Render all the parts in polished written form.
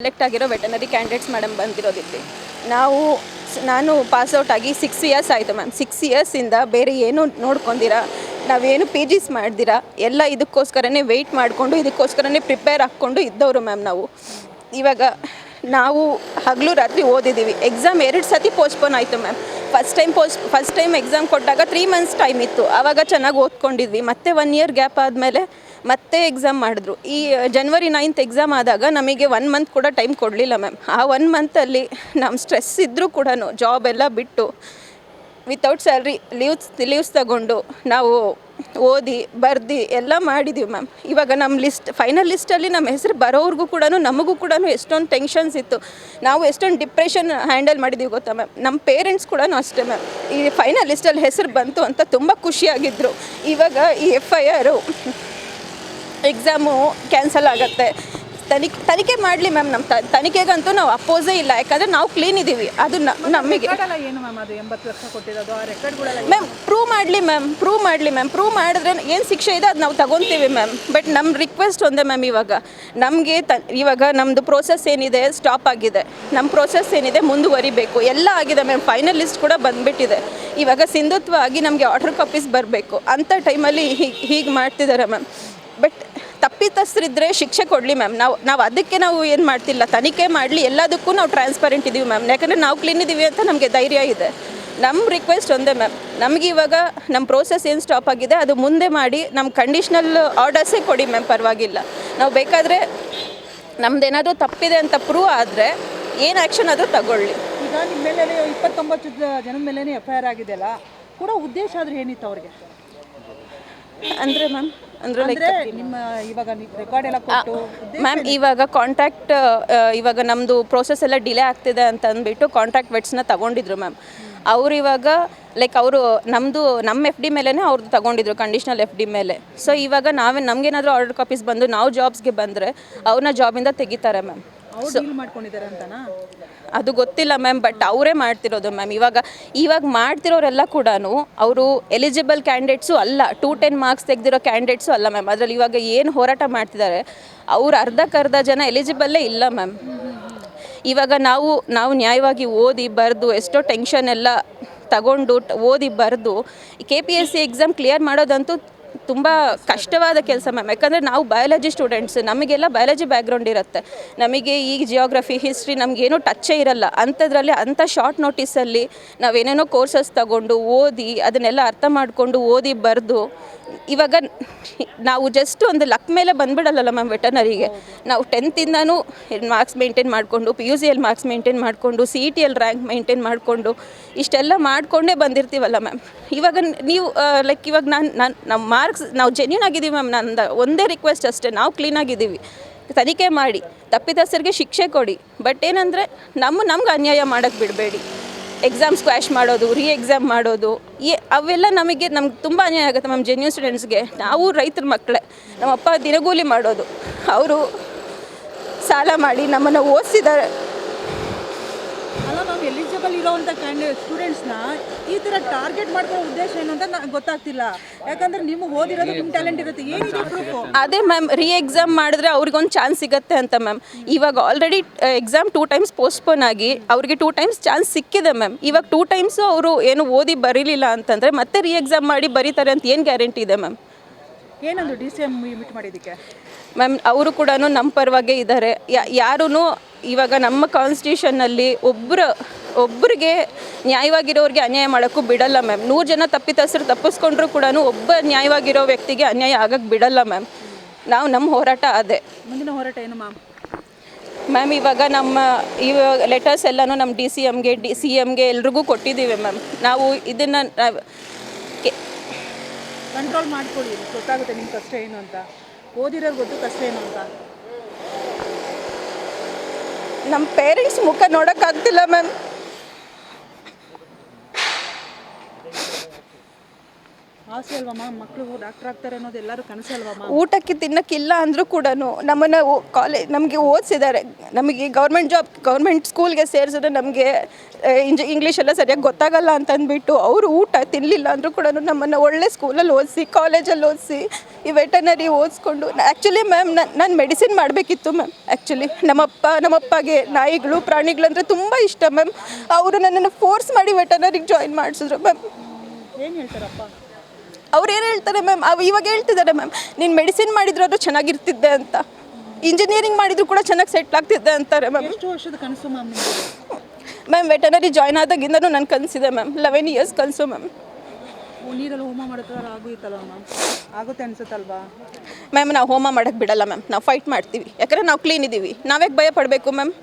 Select ಆಗಿರೋ veterinary candidates madam ಬಂದಿರೋದಿಲ್ಲಿ. ನಾನು pass out ಆಗಿ 6 ಇಯರ್ಸ್ ಆಯಿತು ಮ್ಯಾಮ್. 6 ಇಯರ್ಸಿಂದ ಬೇರೆ ಏನೂ ನೋಡ್ಕೊಂಡಿರಾ, ನಾವೇನು ಪಿ ಜಿಸ್ ಮಾಡ್ದಿರಾ, ಎಲ್ಲ ಇದಕ್ಕೋಸ್ಕರನೇ ವೆಯ್ಟ್ ಮಾಡಿಕೊಂಡು ಇದಕ್ಕೋಸ್ಕರನೇ ಪ್ರಿಪೇರ್ ಹಾಕ್ಕೊಂಡು ಇದ್ದವರು ಮ್ಯಾಮ್. ನಾವು ಹಗಲು ರಾತ್ರಿ ಓದಿದ್ದೀವಿ. ಎಕ್ಸಾಮ್ 2 ಸತಿ ಪೋಸ್ಟ್ಪೋನ್ ಆಯಿತು ಮ್ಯಾಮ್. ಫಸ್ಟ್ ಟೈಮ್ ಎಕ್ಸಾಮ್ ಕೊಟ್ಟಾಗ 3 ಮಂತ್ಸ್ ಟೈಮ್ ಇತ್ತು, ಆವಾಗ ಚೆನ್ನಾಗಿ ಓದ್ಕೊಂಡಿದ್ವಿ. ಮತ್ತೆ 1 ಇಯರ್ ಗ್ಯಾಪ್ ಆದಮೇಲೆ ಮತ್ತೆ ಎಕ್ಸಾಮ್ ಮಾಡಿದ್ರು. ಈ January 9th ಎಕ್ಸಾಮ್ ಆದಾಗ ನಮಗೆ 1 ಮಂತ್ ಕೂಡ ಟೈಮ್ ಕೊಡಲಿಲ್ಲ ಮ್ಯಾಮ್. ಆ 1 ಮಂತಲ್ಲಿ ನಮ್ಮ ಸ್ಟ್ರೆಸ್ ಇದ್ದರೂ ಕೂಡ ಜಾಬ್ ಎಲ್ಲ ಬಿಟ್ಟು ವಿತೌಟ್ ಸ್ಯಾಲ್ರಿ ಲೀವ್ಸ್ ತಗೊಂಡು ನಾವು ಓದಿ ಬರ್ದು ಎಲ್ಲ ಮಾಡಿದ್ದೀವಿ ಮ್ಯಾಮ್. ಇವಾಗ ನಮ್ಮ ಫೈನಲ್ ಲಿಸ್ಟಲ್ಲಿ ನಮ್ಮ ಹೆಸರು ಬರೋವ್ರಿಗೂ ಕೂಡ ನಮಗೂ ಕೂಡ ಎಷ್ಟೊಂದು ಟೆನ್ಷನ್ಸ್ ಇತ್ತು. ನಾವು ಎಷ್ಟೊಂದು ಡಿಪ್ರೆಷನ್ ಹ್ಯಾಂಡಲ್ ಮಾಡಿದ್ದೀವಿ ಗೊತ್ತಾ ಮ್ಯಾಮ್. ನಮ್ಮ ಪೇರೆಂಟ್ಸ್ ಕೂಡ ಅಷ್ಟೇ ಮ್ಯಾಮ್. ಈ ಫೈನಲ್ ಲಿಸ್ಟಲ್ಲಿ ಹೆಸರು ಬಂತು ಅಂತ ತುಂಬ ಖುಷಿಯಾಗಿದ್ದರು. ಇವಾಗ ಈ FIR ಎಕ್ಸಾಮು ಕ್ಯಾನ್ಸಲ್ ಆಗುತ್ತೆ, ತನಿಖೆ ಮಾಡಲಿ ಮ್ಯಾಮ್. ನಮ್ಮ ತನಿಖೆಗಂತೂ ನಾವು ಅಪೋಸೇ ಇಲ್ಲ, ಯಾಕಂದರೆ ನಾವು ಕ್ಲೀನ್ ಇದ್ದೀವಿ. ಅದು ನಮಗೆ ಏನು ಮ್ಯಾಮ್, ಅದು 80 ಲಕ್ಷ ಕೊಟ್ಟಿರೋದು ಆ ರೆಕಾರ್ಡ್ಗಳೆಲ್ಲ ಮ್ಯಾಮ್ ಪ್ರೂವ್ ಮಾಡಲಿ ಮ್ಯಾಮ್. ಪ್ರೂವ್ ಮಾಡಿದ್ರೆ ಏನು ಶಿಕ್ಷೆ ಇದೆ ಅದು ನಾವು ತಗೊತೀವಿ ಮ್ಯಾಮ್. ಬಟ್ ನಮ್ಮ ರಿಕ್ವೆಸ್ಟ್ ಒಂದೇ ಮ್ಯಾಮ್, ಇವಾಗ ನಮ್ಮದು ಪ್ರೋಸೆಸ್ ಏನಿದೆ ಸ್ಟಾಪ್ ಆಗಿದೆ, ನಮ್ಮ ಪ್ರೋಸೆಸ್ ಏನಿದೆ ಮುಂದುವರಿಬೇಕು. ಎಲ್ಲ ಆಗಿದೆ ಮ್ಯಾಮ್. ಫೈನಲ್ ಲಿಸ್ಟ್ ಕೂಡ ಬಂದುಬಿಟ್ಟಿದೆ. ಇವಾಗ ಸಿಂಧುತ್ವ ಆಗಿ ನಮಗೆ ಆರ್ಡರ್ ಕಾಪೀಸ್ ಬರಬೇಕು. ಅಂಥ ಟೈಮಲ್ಲಿ ಹೀಗೆ ಮಾಡ್ತಿದ್ದಾರೆ ಮ್ಯಾಮ್. ಬಟ್ ತಪ್ಪಿತಸ್ಥರಿದ್ದರೆ ಶಿಕ್ಷೆ ಕೊಡಲಿ ಮ್ಯಾಮ್. ನಾವು ಅದಕ್ಕೆ ನಾವು ಏನು ಮಾಡ್ತಿಲ್ಲ, ತನಿಖೆ ಮಾಡಲಿ, ಎಲ್ಲದಕ್ಕೂ ನಾವು ಟ್ರಾನ್ಸ್ಪರೆಂಟ್ ಇದ್ದೀವಿ ಮ್ಯಾಮ್. ಯಾಕಂದರೆ ನಾವು ಕ್ಲೀನ್ ಇದ್ದೀವಿ ಅಂತ ನಮಗೆ ಧೈರ್ಯ ಇದೆ. ನಮ್ಮ ರಿಕ್ವೆಸ್ಟ್ ಒಂದೇ ಮ್ಯಾಮ್, ನಮಗೆ ಇವಾಗ ನಮ್ಮ ಪ್ರೋಸೆಸ್ ಏನು ಸ್ಟಾಪ್ ಆಗಿದೆ ಅದು ಮುಂದೆ ಮಾಡಿ ನಮ್ಮ ಕಂಡೀಷ್ನಲ್ ಆರ್ಡರ್ಸೇ ಕೊಡಿ ಮ್ಯಾಮ್, ಪರವಾಗಿಲ್ಲ. ನಾವು ಬೇಕಾದರೆ ನಮ್ಮದೇನಾದರೂ ತಪ್ಪಿದೆ ಅಂತ ಪ್ರೂವ್ ಆದರೆ ಏನು ಆ್ಯಕ್ಷನ್ ಆದರೂ ತಗೊಳ್ಳಿ. ಈಗ ನಿಮ್ಮ ಮೇಲೆ 29 ಜನದ ಮೇಲೆ FIR ಆಗಿದೆಯಲ್ಲ, ಕೂಡ ಉದ್ದೇಶ ಆದರೆ ಏನಿತ್ತು ಅವ್ರಿಗೆ? ಅಂದರೆ ಮ್ಯಾಮ್ ನಿಮ್ಮ ಇವಾಗ ರೆಕಾರ್ಡ್ ಎಲ್ಲ ಕೊಟ್ಟು ಮ್ಯಾಮ್, ಇವಾಗ ಕಾಂಟ್ರಾಕ್ಟ್ ಇವಾಗ ನಮ್ಮದು ಪ್ರೋಸೆಸ್ ಎಲ್ಲ ಡಿಲೇ ಆಗ್ತಿದೆ ಅಂತ ಅಂದ್ಬಿಟ್ಟು ಕಾಂಟ್ರಾಕ್ಟ್ ವೆಟ್ಸ್ನ ತಗೊಂಡಿದ್ರು ಮ್ಯಾಮ್. ಅವರು ಇವಾಗ ನಮ್ಮ FD ಮೇಲೇ ಅವ್ರದ್ದು ತಗೊಂಡಿದ್ರು, ಕಂಡೀಷ್ನಲ್ FD ಮೇಲೆ. ಸೊ ಇವಾಗ ನಮಗೇನಾದರೂ ಆರ್ಡರ್ ಕಾಪೀಸ್ ಬಂದು ನಾವು ಜಾಬ್ಸ್ಗೆ ಬಂದರೆ ಅವ್ರನ್ನ ಜಾಬಿಂದ ತೆಗಿತಾರೆ ಮ್ಯಾಮ್. ಮಾಡ್ಕೊಂಡಿದ್ದಾರೆ ಅಂತನಾ ಅದು ಗೊತ್ತಿಲ್ಲ ಮ್ಯಾಮ್, ಬಟ್ ಅವರೇ ಮಾಡ್ತಿರೋದು ಮ್ಯಾಮ್. ಇವಾಗ ಮಾಡ್ತಿರೋರೆಲ್ಲ ಕೂಡ ಅವರು ಎಲಿಜಿಬಲ್ ಕ್ಯಾಂಡಿಡೇಟ್ಸು ಅಲ್ಲ, 210 ಮಾರ್ಕ್ಸ್ ತೆಗೆದಿರೋ ಕ್ಯಾಂಡಿಡೇಟ್ಸು ಅಲ್ಲ ಮ್ಯಾಮ್. ಅದರಲ್ಲಿ ಇವಾಗ ಏನು ಹೋರಾಟ ಮಾಡ್ತಿದ್ದಾರೆ ಅವ್ರು ಅರ್ಧಕ್ಕರ್ಧ ಜನ ಎಲಿಜಿಬಲ್ಲೇ ಇಲ್ಲ ಮ್ಯಾಮ್. ಇವಾಗ ನಾವು ನ್ಯಾಯವಾಗಿ ಓದಿ ಬರೆದು ಎಷ್ಟೋ ಟೆನ್ಷನ್ ಎಲ್ಲ ತಗೊಂಡು ಓದಿ ಬರೆದು KPSC ಎಕ್ಸಾಮ್ ಕ್ಲಿಯರ್ ಮಾಡೋದಂತೂ ತುಂಬ ಕಷ್ಟವಾದ ಕೆಲಸ ಮ್ಯಾಮ್. ಯಾಕಂದರೆ ನಾವು ಬಯಾಲಜಿ ಸ್ಟೂಡೆಂಟ್ಸ್, ನಮಗೆಲ್ಲ ಬಯಾಲಜಿ ಬ್ಯಾಕ್ಗ್ರೌಂಡ್ ಇರುತ್ತೆ. ನಮಗೆ ಈಗ ಜಿಯೋಗ್ರಫಿ, ಹಿಸ್ಟ್ರಿ ನಮಗೇನೂ ಟಚ್ಚೇ ಇರಲ್ಲ. ಅಂಥದ್ರಲ್ಲಿ ಅಂಥ ಶಾರ್ಟ್ ನೋಟಿಸಲ್ಲಿ ನಾವೇನೇನೋ ಕೋರ್ಸಸ್ ತಗೊಂಡು ಓದಿ ಅದನ್ನೆಲ್ಲ ಅರ್ಥ ಮಾಡಿಕೊಂಡು ಓದಿ ಬರೆದು ಇವಾಗ ನಾವು ಜಸ್ಟ್ ಒಂದು ಲಕ್ ಮೇಲೆ ಬಂದುಬಿಡಲ್ಲ ಮ್ಯಾಮ್ ವೆಟನರಿಗೆ. ನಾವು 10th ಮಾರ್ಕ್ಸ್ ಮೇಂಟೈನ್ ಮಾಡಿಕೊಂಡು, PUCಯಲ್ಲಿ ಮಾರ್ಕ್ಸ್ ಮೇಂಟೈನ್ ಮಾಡಿಕೊಂಡು, CETಯಲ್ಲಿ ರ್ಯಾಂಕ್ ಮೇಂಟೈನ್ ಮಾಡಿಕೊಂಡು ಇಷ್ಟೆಲ್ಲ ಮಾಡಿಕೊಂಡೇ ಬಂದಿರ್ತೀವಲ್ಲ ಮ್ಯಾಮ್. ಇವಾಗ ನೀವು ಇವಾಗ ನಮ್ಮ ಮಾರ್ಕ್ಸ್ ನಾವು ಜೆನ್ಯೂನ್ ಆಗಿದ್ದೀವಿ ಮ್ಯಾಮ್. ನಂದು ಒಂದೇ ರಿಕ್ವೆಸ್ಟ್ ಅಷ್ಟೇ, ನಾವು ಕ್ಲೀನಾಗಿದ್ದೀವಿ. ತನಿಖೆ ಮಾಡಿ ತಪ್ಪಿತಸ್ಥರಿಗೆ ಶಿಕ್ಷೆ ಕೊಡಿ. ಬಟ್ ಏನಂದರೆ ನಮ್ಗೆ ಅನ್ಯಾಯ ಮಾಡೋಕ್ಕೆ ಬಿಡಬೇಡಿ. ಎಕ್ಸಾಮ್ ಸ್ಕ್ವ್ಯಾಶ್ ಮಾಡೋದು, ಎಕ್ಸಾಮ್ ಮಾಡೋದು ಅವೆಲ್ಲ ನಮಗೆ ತುಂಬ ಅನ್ಯಾಯ ಆಗುತ್ತೆ ಮ್ಯಾಮ್. ಜೆನ್ಯೂನ್ ಸ್ಟೂಡೆಂಟ್ಸ್ಗೆ, ನಾವು ರೈತರ ಮಕ್ಕಳೇ, ನಮ್ಮಪ್ಪ ದಿನಗೂಲಿ ಮಾಡೋದು, ಅವರು ಸಾಲ ಮಾಡಿ ನಮ್ಮನ್ನು ಓದಿಸಿದ್ದಾರೆ. ಅಲ್ಲ, ನಾವು ಎಲಿಜಿಬಲ್ ಇರೋವಂಥ ಸ್ಟೂಡೆಂಟ್ಸ್ನ ಈ ಥರ ಟಾರ್ಗೆಟ್ ಮಾಡ್ಕೊಳ್ಳೋ ಉದ್ದೇಶ ಏನು ಅಂತ ನನಗೆ ಗೊತ್ತಾಗ್ತಿಲ್ಲ. ಯಾಕಂದರೆ ನೀವು ಓದಿರೋದು, ನಿಮ್ಮ ಟ್ಯಾಲೆಂಟ್ ಇರುತ್ತೆ, ಏನಿದೆ ಪ್ರೂಫು? ಅದೇ ಮ್ಯಾಮ್, ಎಕ್ಸಾಮ್ ಮಾಡಿದ್ರೆ ಅವ್ರಿಗೊಂದು ಚಾನ್ಸ್ ಸಿಗುತ್ತೆ ಅಂತ ಮ್ಯಾಮ್. ಇವಾಗ ಆಲ್ರೆಡಿ ಎಕ್ಸಾಮ್ 2 times ಪೋಸ್ಟ್ಪೋನ್ ಆಗಿ ಅವ್ರಿಗೆ 2 times ಚಾನ್ಸ್ ಸಿಕ್ಕಿದೆ ಮ್ಯಾಮ್. ಇವಾಗ 2 times ಅವರು ಏನು ಓದಿ ಬರೀಲಿಲ್ಲ ಅಂತಂದರೆ ಮತ್ತೆ ಎಕ್ಸಾಮ್ ಮಾಡಿ ಬರೀತಾರೆ ಅಂತ ಏನು ಗ್ಯಾರಂಟಿ ಇದೆ ಮ್ಯಾಮ್? ಏನಂದು DCM ಮೀಟ್ ಮಾಡಿದ್ದಕ್ಕೆ ಮ್ಯಾಮ್, ಅವರು ಕೂಡ ನಮ್ಮ ಪರವಾಗೇ ಇದ್ದಾರೆ. ಯಾರೂ ಇವಾಗ ನಮ್ಮ ಕಾನ್ಸ್ಟಿಟ್ಯೂಷನ್ನಲ್ಲಿ ಒಬ್ಬರಿಗೆ ನ್ಯಾಯವಾಗಿರೋರಿಗೆ ಅನ್ಯಾಯ ಮಾಡೋಕ್ಕೂ ಬಿಡಲ್ಲ ಮ್ಯಾಮ್. 100 ಜನ ತಪ್ಪಿತಸ್ಥರು ತಪ್ಪಿಸ್ಕೊಂಡ್ರೂ ಕೂಡ ಒಬ್ಬ ನ್ಯಾಯವಾಗಿರೋ ವ್ಯಕ್ತಿಗೆ ಅನ್ಯಾಯ ಆಗಕ್ಕೆ ಬಿಡಲ್ಲ ಮ್ಯಾಮ್. ನಮ್ಮ ಹೋರಾಟ ಅದೇ. ಮುಂದಿನ ಹೋರಾಟ ಏನು ಮ್ಯಾಮ್? ಇವಾಗ ಲೆಟರ್ಸ್ ಎಲ್ಲನೂ ನಮ್ಮ DCMಗೆ, CMಗೆ ಎಲ್ರಿಗೂ ಕೊಟ್ಟಿದ್ದೀವಿ ಮ್ಯಾಮ್. ನಾವು ಇದನ್ನು ಕಂಟ್ರೋಲ್ ಮಾಡ್ಕೊಳ್ಳಿ. ಗೊತ್ತಾಗುತ್ತೆ ನಿಮ್ಮ ಕಷ್ಟ ಏನು ಅಂತ, ಓದಿರೋರು ಗೊತ್ತು ಕಷ್ಟ ಏನು ಅಂತ. ನಮ್ಮ ಪೇರೆಂಟ್ಸ್ ಮುಖ ನೋಡೋಕ್ಕಾಗ್ತಿಲ್ಲ ಮ್ಯಾಮ್. ಆಸೆ ಅಲ್ವಮ್ಮ, ಮಕ್ಕಳು ಡಾಕ್ಟರ್ ಆಗ್ತಾರೆ ಅನ್ನೋದು ಎಲ್ಲರೂ ಕನಸು ಅಲ್ವಮ್ಮ? ಊಟಕ್ಕೆ ತಿನ್ನೋಕ್ಕಿಲ್ಲ ಅಂದರೂ ಕೂಡ ನಮ್ಮನ್ನು ನಮಗೆ ಓದಿಸಿದ್ದಾರೆ. ನಮಗೆ ಗೌರ್ಮೆಂಟ್ ಸ್ಕೂಲ್ಗೆ ಸೇರಿಸಿದ್ರೆ ನಮಗೆ ಇಂಗ್ಲೀಷ್ ಎಲ್ಲ ಸರಿಯಾಗಿ ಗೊತ್ತಾಗಲ್ಲ ಅಂತಂದ್ಬಿಟ್ಟು ಅವರು ಊಟ ತಿನ್ನಲಿಲ್ಲ ಅಂದರೂ ಕೂಡ ನಮ್ಮನ್ನು ಒಳ್ಳೆ ಸ್ಕೂಲಲ್ಲಿ ಓದಿಸಿ, ಕಾಲೇಜಲ್ಲಿ ಓದಿಸಿ, ಈ ವೆಟನರಿ ಓದಿಸ್ಕೊಂಡು ಆ್ಯಕ್ಚುಲಿ ಮ್ಯಾಮ್ ನಾನು ಮೆಡಿಸಿನ್ ಮಾಡಬೇಕಿತ್ತು ಮ್ಯಾಮ್. ಆ್ಯಕ್ಚುಲಿ ನಮ್ಮಪ್ಪಗೆ ನಾಯಿಗಳು ಪ್ರಾಣಿಗಳಂದರೆ ತುಂಬ ಇಷ್ಟ ಮ್ಯಾಮ್. ಅವರು ನನ್ನನ್ನು ಫೋರ್ಸ್ ಮಾಡಿ ವೆಟನರಿಗೆ ಜಾಯಿನ್ ಮಾಡಿಸಿದ್ರು ಮ್ಯಾಮ್. ಏನು ಹೇಳ್ತಾರಪ್ಪ? ಅವ್ರು ಏನು ಹೇಳ್ತಾರೆ ಮ್ಯಾಮ್, ಇವಾಗ ಹೇಳ್ತಿದ್ದಾರೆ ಮ್ಯಾಮ್, ನೀನು ಮೆಡಿಸಿನ್ ಮಾಡಿದ್ರಾದ್ರೂ ಚೆನ್ನಾಗಿರ್ತಿದ್ದೆ ಅಂತ, ಇಂಜಿನಿಯರಿಂಗ್ ಮಾಡಿದ್ರು ಕೂಡ ಚೆನ್ನಾಗಿ ಸೆಟ್ಲ್ ಆಗ್ತಿದ್ದೆ ಅಂತಾರೆ ಮ್ಯಾಮ್. ಎಷ್ಟು ವರ್ಷದ ಕನಸು ಮ್ಯಾಮ್ ನಿಮಗೆ? ಮ್ಯಾಮ್ ವೆಟನರಿ ಜಾಯ್ನ್ ಆದಾಗಿಂದನೂ ನನ್ನ ಕನಸಿದೆ ಮ್ಯಾಮ್. 11 ಇಯರ್ಸ್ ಕನಸು ಮ್ಯಾಮ್. ನೀರಲ್ಲಿ ಹೋಮ ಮಾಡೋದ್ರ ಆಗುತ್ತಲ್ವ ಮ್ಯಾಮ್? ಆಗುತ್ತೆ ಅನ್ಸುತ್ತಲ್ವಾ ಮ್ಯಾಮ್? ನಾವು ಹೋಮ ಮಾಡೋಕ್ಕೆ ಬಿಡಲ್ಲ ಮ್ಯಾಮ್, ನಾವು ಫೈಟ್ ಮಾಡ್ತೀವಿ. ಯಾಕಂದರೆ ನಾವು ಕ್ಲೀನ್ ಇದ್ದೀವಿ, ನಾವ್ಯಾಕೆ ಭಯ ಪಡಬೇಕು ಮ್ಯಾಮ್?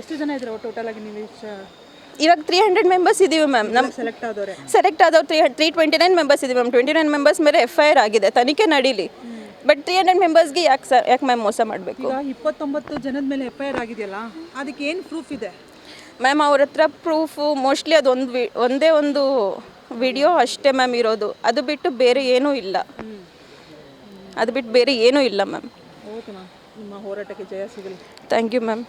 ಎಷ್ಟು ಜನ ಇದ್ರು ಟೋಟಲಾಗಿ ನೀವು? ಇವಾಗ 300 ಮೆಂಬರ್ಸ್ ಇದ್ದೀವಿ ಮ್ಯಾಮ್. ಸೆಲೆಕ್ಟ್ ಆದವ್ರೆ? ಸೆಲೆಕ್ಟ್ ಆದವ್ರು 329 ಮೆಂಬರ್ಸ್ ಇದ್ದೀವಿ ಮ್ಯಾಮ್. 29 ಮೆಂಬರ್ಸ್ ಮೇಲೆ FIR ಆಗಿದೆ, ತನಿಖೆ ನಡೀಲಿ. ಬಟ್ 300 ಮೆಂಬರ್ಸ್ಗೆ ಯಾಕೆ ಮ್ಯಾಮ್ ಮೋಸ ಮಾಡಬೇಕು? ಈಗ 29 ಜನದ ಮೇಲೆ FIR ಆಗಿದೆಯಲ್ಲ, ಅದಕ್ಕೆ ಏನು ಪ್ರೂಫ್ ಇದೆ ಮ್ಯಾಮ್? ಅವ್ರ ಹತ್ರ ಪ್ರೂಫು ಮೋಸ್ಟ್ಲಿ ಅದೊಂದು ಒಂದೇ ಒಂದು ವಿಡಿಯೋ ಅಷ್ಟೇ ಮ್ಯಾಮ್ ಇರೋದು. ಅದು ಬಿಟ್ಟು ಬೇರೆ ಏನೂ ಇಲ್ಲ. ಅದು ಬಿಟ್ಟು ಬೇರೆ ಏನೂ ಇಲ್ಲ ಮ್ಯಾಮ್. ಓಕೆ ಮ್ಯಾಮ್, ನಿಮ್ಮ ಹೋರಾಟಕ್ಕೆ ಜಯ ಸಿಗಲಿ. Thank you ma'am.